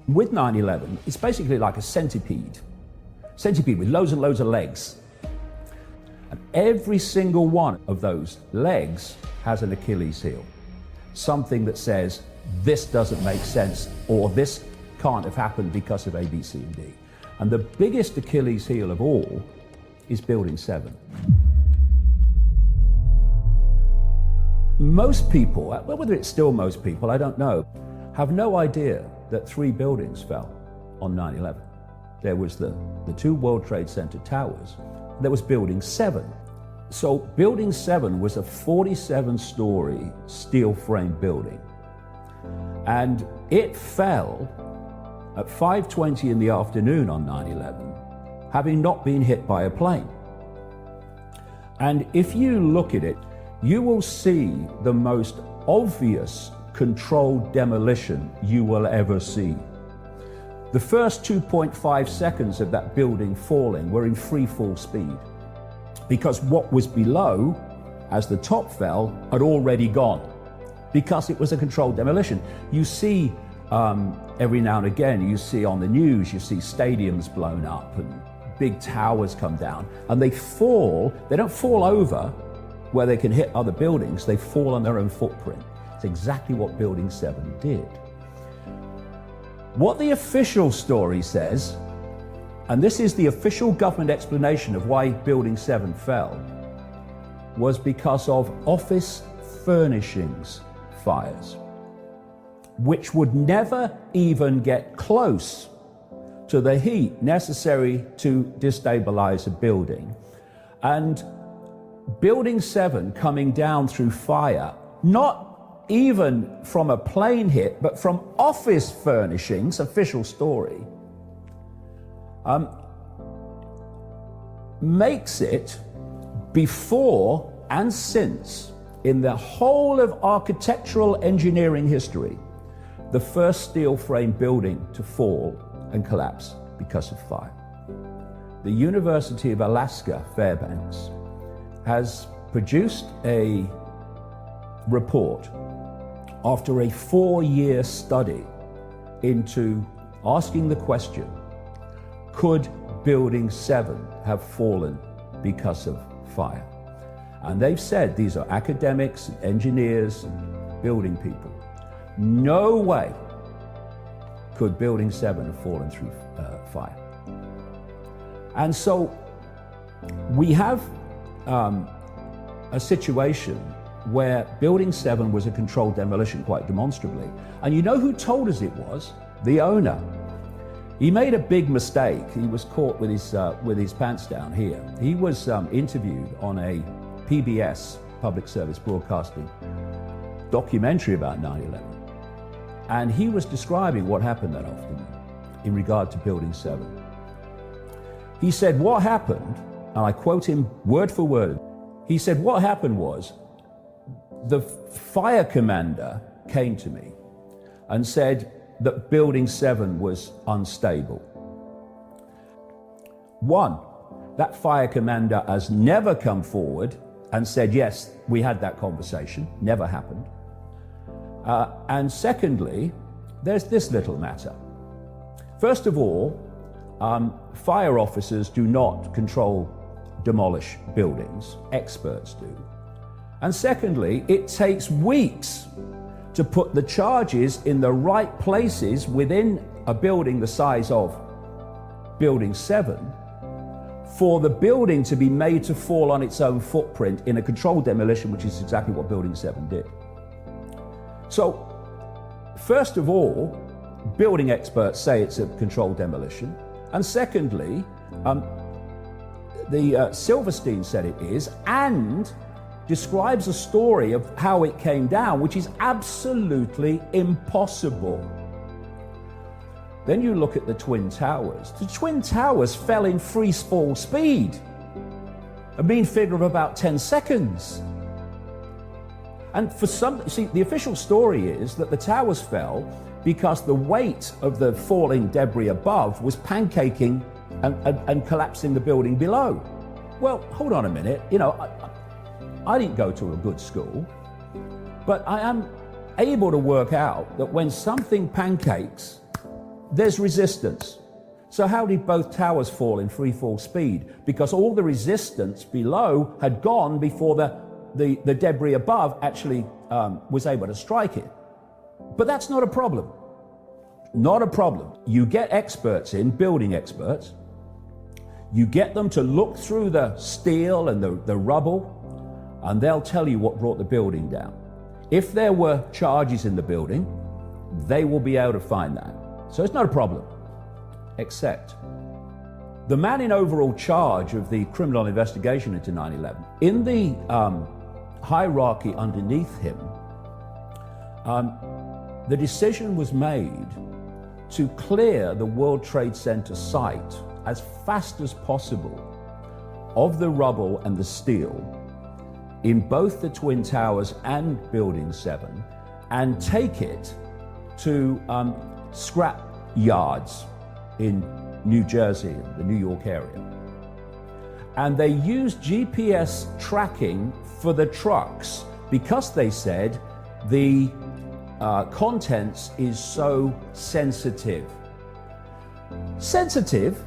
With 9/11, it's basically like a centipede with loads and loads of legs. And every single one of those legs has an Achilles heel. Something that says, this doesn't make sense, or this can't have happened because of A, B, C, and D. And the biggest Achilles heel of all is Building 7. Most people, well, whether it's still most people, I don't know, have no idea that 3 buildings fell on 9/11. There was the 2 World Trade Center towers. There was Building 7. So Building 7 was a 47-story steel frame building. And it fell at 5:20 in the afternoon on 9/11, having not been hit by a plane. And if you look at it, you will see the most obvious controlled demolition you will ever see. The first 2.5 seconds of that building falling were in free fall speed, because what was below, as the top fell, had already gone, because it was a controlled demolition. You see every now and again, you see on the news, you see stadiums blown up and big towers come down, and they don't fall over where they can hit other buildings, they fall on their own footprint. It's exactly what Building 7 did. What the official story says, and this is the official government explanation of why Building 7 fell, was because of office furnishings fires, which would never even get close to the heat necessary to destabilize a building. And Building 7 coming down through fire, not even from a plane hit, but from office furnishings, official story, makes it, before and since, in the whole of architectural engineering history, the first steel frame building to fall and collapse because of fire. The University of Alaska, Fairbanks, has produced a report after a 4-year study into asking the question, could Building 7 have fallen because of fire? And they've said, these are academics, and engineers, and building people, no way could Building 7 have fallen through fire. And so we have a situation where Building 7 was a controlled demolition, quite demonstrably. And you know who told us it was? The owner. He made a big mistake. He was caught with his pants down here. He was interviewed on a PBS, Public Service Broadcasting, documentary about 9/11. And he was describing what happened that afternoon in regard to Building 7. He said, what happened, and I quote him word for word, he said, what happened was, the fire commander came to me and said that Building 7 was unstable. One, that fire commander has never come forward and said, yes, we had that conversation, never happened. And secondly, there's this little matter. First of all, fire officers do not demolish buildings, experts do. And secondly, it takes weeks to put the charges in the right places within a building the size of Building 7 for the building to be made to fall on its own footprint in a controlled demolition, which is exactly what Building 7 did. So, first of all, building experts say it's a controlled demolition. And secondly, Silverstein said it is, and describes a story of how it came down, which is absolutely impossible. Then you look at the Twin Towers. The Twin Towers fell in free fall speed, a mean figure of about 10 seconds. And for some, see, the official story is that the towers fell because the weight of the falling debris above was pancaking and collapsing the building below. Well, hold on a minute, you know, I didn't go to a good school, but I am able to work out that when something pancakes, there's resistance. So how did both towers fall in free fall speed? Because all the resistance below had gone before the debris above actually was able to strike it. But that's not a problem. Not a problem. You get experts in, building experts, you get them to look through the steel and the rubble, and they'll tell you what brought the building down. If there were charges in the building, they will be able to find that. So it's not a problem, except the man in overall charge of the criminal investigation into 9/11, in the hierarchy underneath him, the decision was made to clear the World Trade Center site as fast as possible of the rubble and the steel in both the Twin Towers and Building 7 and take it to scrap yards in New Jersey, the New York area. And they used GPS tracking for the trucks because they said the contents is so sensitive. Sensitive?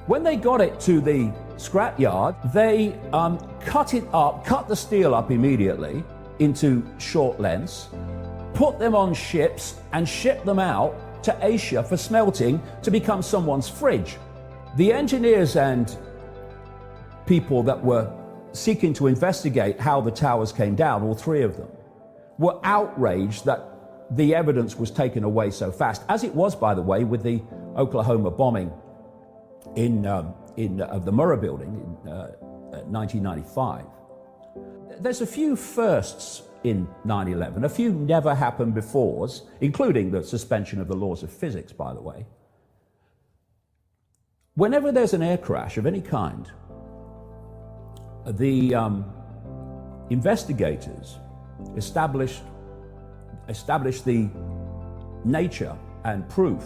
When they got it to the scrap yard, they cut the steel up immediately into short lengths, put them on ships and shipped them out to Asia for smelting to become someone's fridge. The engineers and people that were seeking to investigate how the towers came down, all three of them, were outraged that the evidence was taken away so fast, as it was, by the way, with the Oklahoma bombing of the Murrah building in 1995. There's a few firsts in 9/11, a few never happened befores, including the suspension of the laws of physics, by the way. Whenever there's an air crash of any kind, the investigators establish the nature and proof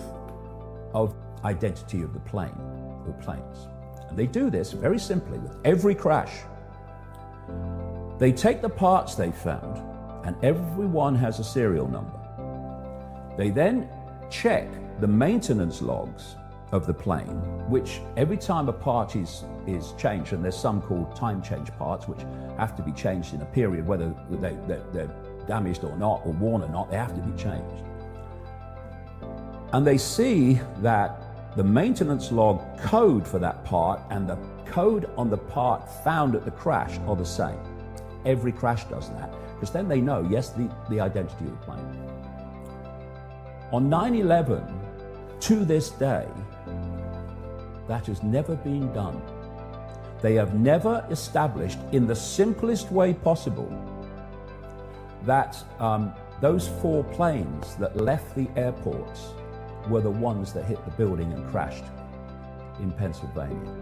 of identity of the plane or planes. And they do this very simply with every crash. They take the parts they found, and every one has a serial number. They then check the maintenance logs of the plane, which every time a part is changed, and there's some called time change parts, which have to be changed in a period, whether they're damaged or not, or worn or not, they have to be changed. And they see that the maintenance log code for that part and the code on the part found at the crash are the same. Every crash does that, because then they know, yes, the identity of the plane. On 9/11, to this day, that has never been done. They have never established in the simplest way possible that those 4 planes that left the airports were the ones that hit the building and crashed in Pennsylvania.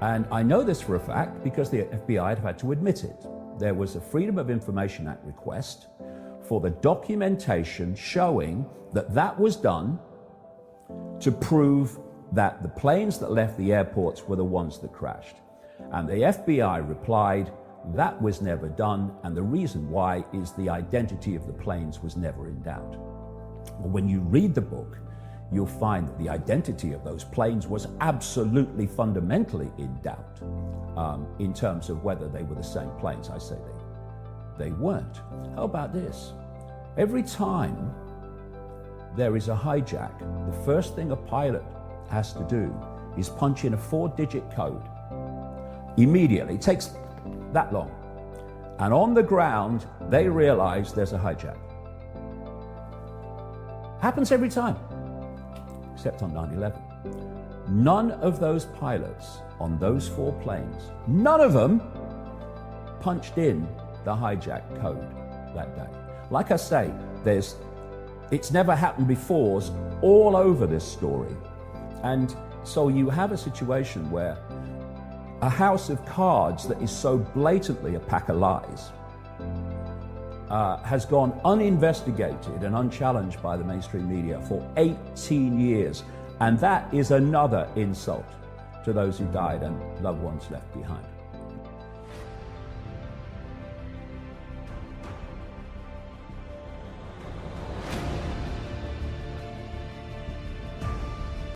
And I know this for a fact because the FBI have had to admit it. There was a Freedom of Information Act request for the documentation showing that that was done to prove that the planes that left the airports were the ones that crashed. And the FBI replied, that was never done, and the reason why is the identity of the planes was never in doubt. Well, when you read the book, you'll find that the identity of those planes was absolutely fundamentally in doubt in terms of whether they were the same planes. I say they weren't. How about this? Every time there is a hijack, the first thing a pilot has to do is punch in a 4-digit code. Immediately, it takes that long. And on the ground, they realize there's a hijack. Happens every time, except on 9/11. None of those pilots on those 4 planes, none of them punched in the hijack code that day. Like I say, it's never happened before all over this story. And so you have a situation where a house of cards that is so blatantly a pack of lies has gone uninvestigated and unchallenged by the mainstream media for 18 years. And that is another insult to those who died and loved ones left behind.